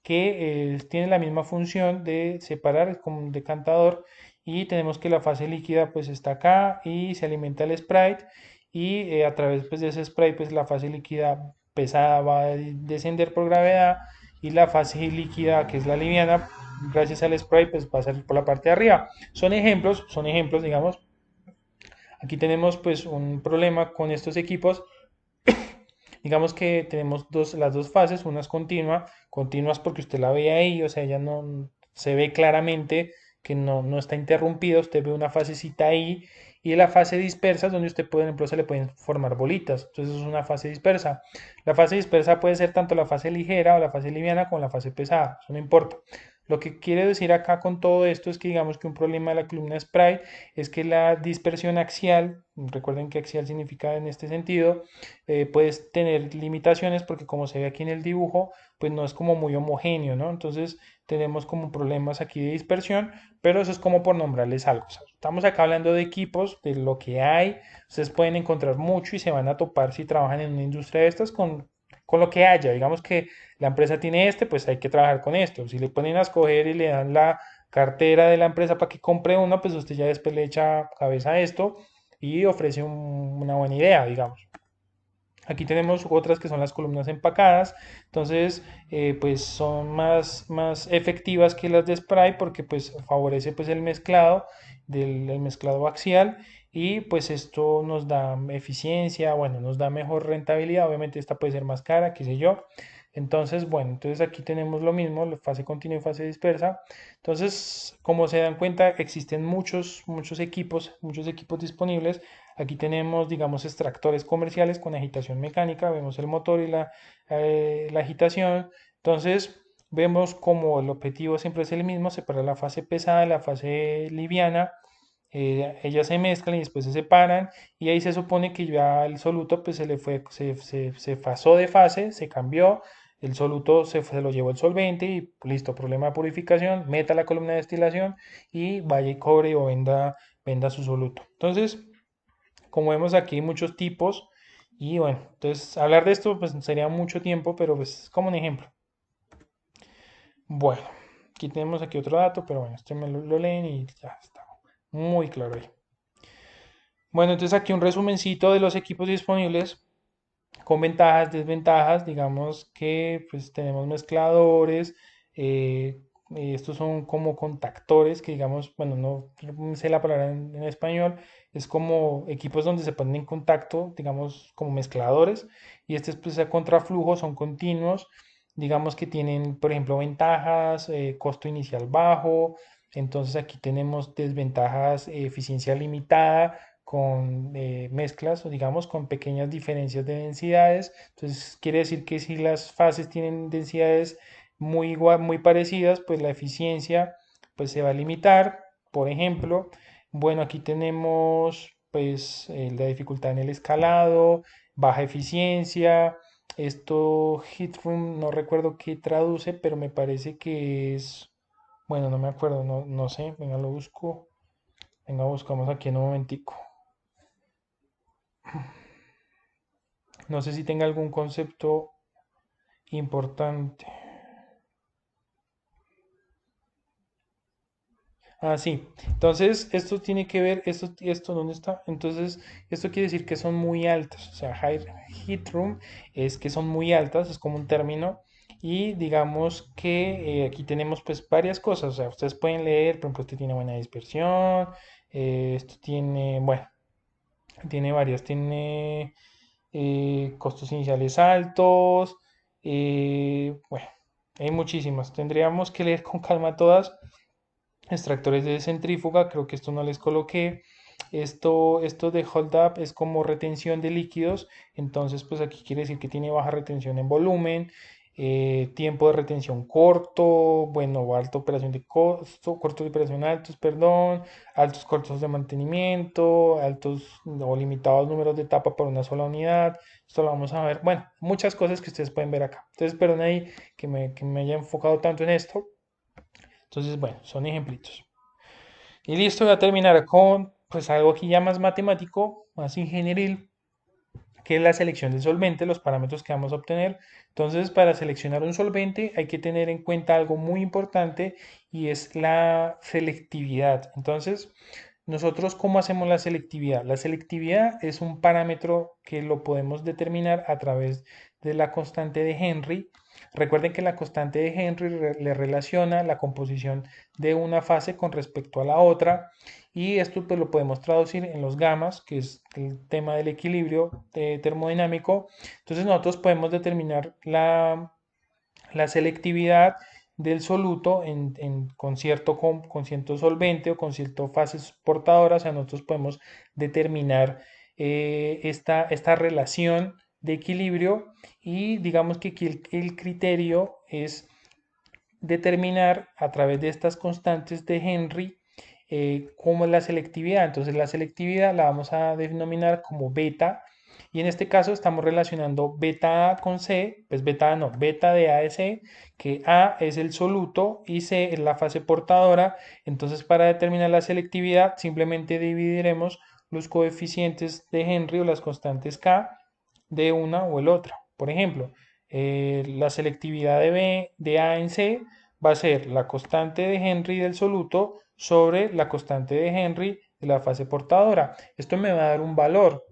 que tiene la misma función de separar, es como un decantador y tenemos que la fase líquida pues está acá y se alimenta el Sprite y a través pues, de ese Sprite pues la fase líquida pesada va a descender por gravedad y la fase líquida que es la liviana gracias al Sprite pues va a salir por la parte de arriba. Son ejemplos digamos. Aquí tenemos pues un problema con estos equipos. Digamos que tenemos las dos fases, una es continua, continuas porque usted la ve ahí, o sea, ya no se ve claramente que no está interrumpida, usted ve una fasecita ahí, y la fase dispersa es donde usted, por ejemplo, se le pueden formar bolitas, entonces es una fase dispersa. La fase dispersa puede ser tanto la fase ligera o la fase liviana como la fase pesada, eso no importa. Lo que quiere decir acá con todo esto es que digamos que un problema de la columna Sprite es que la dispersión axial, recuerden que axial significa en este sentido, puedes tener limitaciones porque como se ve aquí en el dibujo, pues no es como muy homogéneo, ¿no? Entonces tenemos como problemas aquí de dispersión, pero eso es como por nombrarles algo. O sea, estamos acá hablando de equipos, de lo que hay, ustedes pueden encontrar mucho y se van a topar si trabajan en una industria de estas con lo que haya. Digamos que la empresa tiene este, pues hay que trabajar con esto. Si le ponen a escoger y le dan la cartera de la empresa para que compre uno, pues usted ya después le echa cabeza a esto y ofrece una buena idea, digamos. Aquí tenemos otras que son las columnas empacadas, entonces pues son más efectivas que las de spray porque pues favorece pues el mezclado el mezclado axial y pues esto nos da eficiencia, bueno, nos da mejor rentabilidad, obviamente esta puede ser más cara, qué sé yo. Entonces, bueno, entonces aquí tenemos lo mismo, la fase continua y fase dispersa. Entonces, como se dan cuenta, existen muchos equipos disponibles. Aquí tenemos, digamos, extractores comerciales con agitación mecánica, vemos el motor y la agitación. Entonces, vemos como el objetivo siempre es el mismo, separar la fase pesada de la fase liviana. Ellas se mezclan y después se separan y ahí se supone que ya el soluto pues se le fue, se pasó de fase, se cambió, el soluto se lo llevó el solvente y listo, problema de purificación, meta la columna de destilación y vaya y cobre o venda su soluto. Entonces, como vemos aquí hay muchos tipos y bueno, entonces hablar de esto pues sería mucho tiempo, pero pues es como un ejemplo. Bueno, aquí tenemos aquí otro dato, pero bueno, este me lo leen y ya está muy claro ahí. Bueno, entonces aquí un resumencito de los equipos disponibles con ventajas, desventajas, digamos que pues tenemos mezcladores, eh, estos son como contactores que digamos, bueno, no sé la palabra en español, es como equipos donde se ponen en contacto, digamos, como mezcladores, y este es pues a contraflujo, son continuos, digamos que tienen, por ejemplo, ventajas, costo inicial bajo, entonces aquí tenemos desventajas, eficiencia limitada, con mezclas o digamos con pequeñas diferencias de densidades. Entonces quiere decir que si las fases tienen densidades muy parecidas, pues la eficiencia pues se va a limitar. Por ejemplo, bueno, aquí tenemos pues la dificultad en el escalado, baja eficiencia. Esto Heatroom no recuerdo qué traduce, pero me parece que es, bueno, no me acuerdo, no sé, venga, lo busco. Venga, buscamos aquí en un momentico. No sé si tenga algún concepto importante. Ah, sí. Entonces, esto tiene que ver, esto, ¿dónde está? Entonces, esto quiere decir que son muy altas. O sea, high heat room es que son muy altas, es como un término. Y digamos que aquí tenemos pues varias cosas. O sea, ustedes pueden leer, por ejemplo, este tiene buena dispersión. Esto tiene, bueno, tiene varias. Tiene costos iniciales altos. Bueno, hay muchísimas. Tendríamos que leer con calma todas. Extractores de centrífuga, creo que esto no les coloqué. Esto de hold up es como retención de líquidos, entonces pues aquí quiere decir que tiene baja retención en volumen, tiempo de retención corto, bueno, alta operación de costo, cortos de operación altos, perdón, altos costos de mantenimiento, altos o limitados números de etapa por una sola unidad. Esto lo vamos a ver, bueno, muchas cosas que ustedes pueden ver acá. Entonces, perdón ahí que me haya enfocado tanto en esto. Entonces, bueno, son ejemplitos. Y listo, voy a terminar con pues algo aquí ya más matemático, más ingenieril, que es la selección del solvente, los parámetros que vamos a obtener. Entonces, para seleccionar un solvente hay que tener en cuenta algo muy importante y es la selectividad. Entonces, nosotros, ¿cómo hacemos la selectividad? La selectividad es un parámetro que lo podemos determinar a través de la constante de Henry. Recuerden que la constante de Henry le relaciona la composición de una fase con respecto a la otra y esto pues lo podemos traducir en los gamas, que es el tema del equilibrio termodinámico. Entonces nosotros podemos determinar la selectividad del soluto con cierto solvente o con cierta fase portadora. O sea, nosotros podemos determinar esta relación de equilibrio y digamos que aquí el criterio es determinar a través de estas constantes de Henry cómo es la selectividad. Entonces la selectividad la vamos a denominar como beta y en este caso estamos relacionando beta A con C, pues beta A no, beta de A de C, que A es el soluto y C es la fase portadora. Entonces para determinar la selectividad simplemente dividiremos los coeficientes de Henry o las constantes K de una o el otra. Por ejemplo, la selectividad de, B, de A en C va a ser la constante de Henry del soluto sobre la constante de Henry de la fase portadora. Esto me va a dar un valor.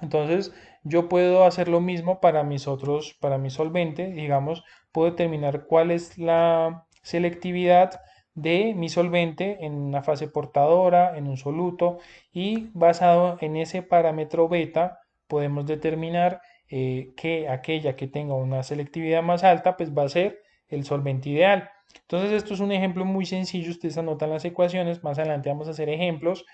Entonces, yo puedo hacer lo mismo para mi solvente, digamos, puedo determinar cuál es la selectividad de mi solvente en una fase portadora, en un soluto, y basado en ese parámetro beta, podemos determinar que aquella que tenga una selectividad más alta, pues va a ser el solvente ideal. Entonces, esto es un ejemplo muy sencillo, ustedes anotan las ecuaciones, más adelante vamos a hacer ejemplos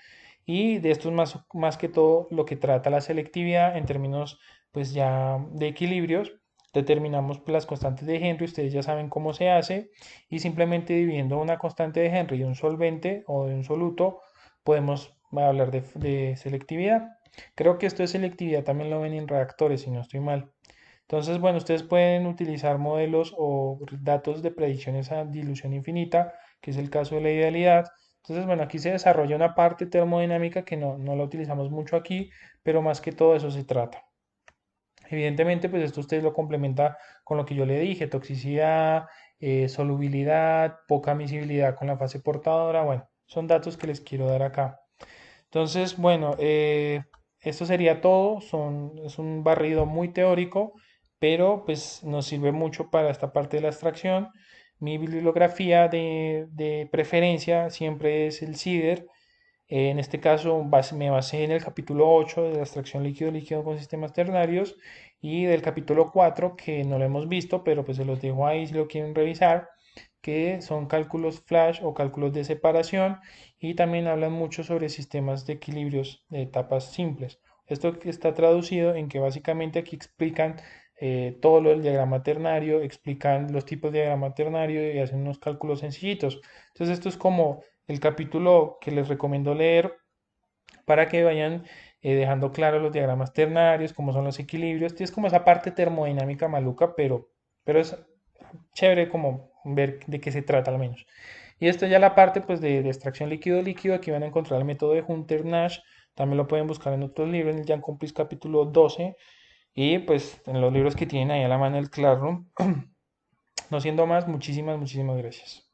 y de esto es más que todo lo que trata la selectividad en términos pues ya de equilibrios. Determinamos pues, las constantes de Henry, ustedes ya saben cómo se hace y simplemente dividiendo una constante de Henry de un solvente o de un soluto podemos hablar de selectividad. Creo que esto de selectividad también lo ven en reactores, si no estoy mal. Entonces, bueno, ustedes pueden utilizar modelos o datos de predicciones a dilución infinita, que es el caso de la idealidad. Entonces, bueno, aquí se desarrolla una parte termodinámica que no la utilizamos mucho aquí, pero más que todo eso se trata. Evidentemente, pues esto usted lo complementa con lo que yo le dije, toxicidad, solubilidad, poca miscibilidad con la fase portadora. Bueno, son datos que les quiero dar acá. Entonces, bueno, esto sería todo. Es un barrido muy teórico, pero pues nos sirve mucho para esta parte de la extracción. Mi bibliografía de preferencia siempre es el CIDER. En este caso me basé en el capítulo 8 de la extracción líquido-líquido con sistemas ternarios y del capítulo 4 que no lo hemos visto, pero pues se los dejo ahí si lo quieren revisar, que son cálculos flash o cálculos de separación y también hablan mucho sobre sistemas de equilibrios de etapas simples. Esto está traducido en que básicamente aquí explican todo lo del diagrama ternario, explican los tipos de diagrama ternario y hacen unos cálculos sencillitos. Entonces esto es como el capítulo que les recomiendo leer para que vayan dejando claro los diagramas ternarios, cómo son los equilibrios. Es como esa parte termodinámica maluca, pero es chévere como ver de qué se trata al menos. Y esto ya la parte pues de extracción líquido-líquido, aquí van a encontrar el método de Hunter-Nash, también lo pueden buscar en otros libros, en el Jan Compris capítulo 12, y pues en los libros que tienen ahí a la mano el Classroom. No siendo más, muchísimas gracias.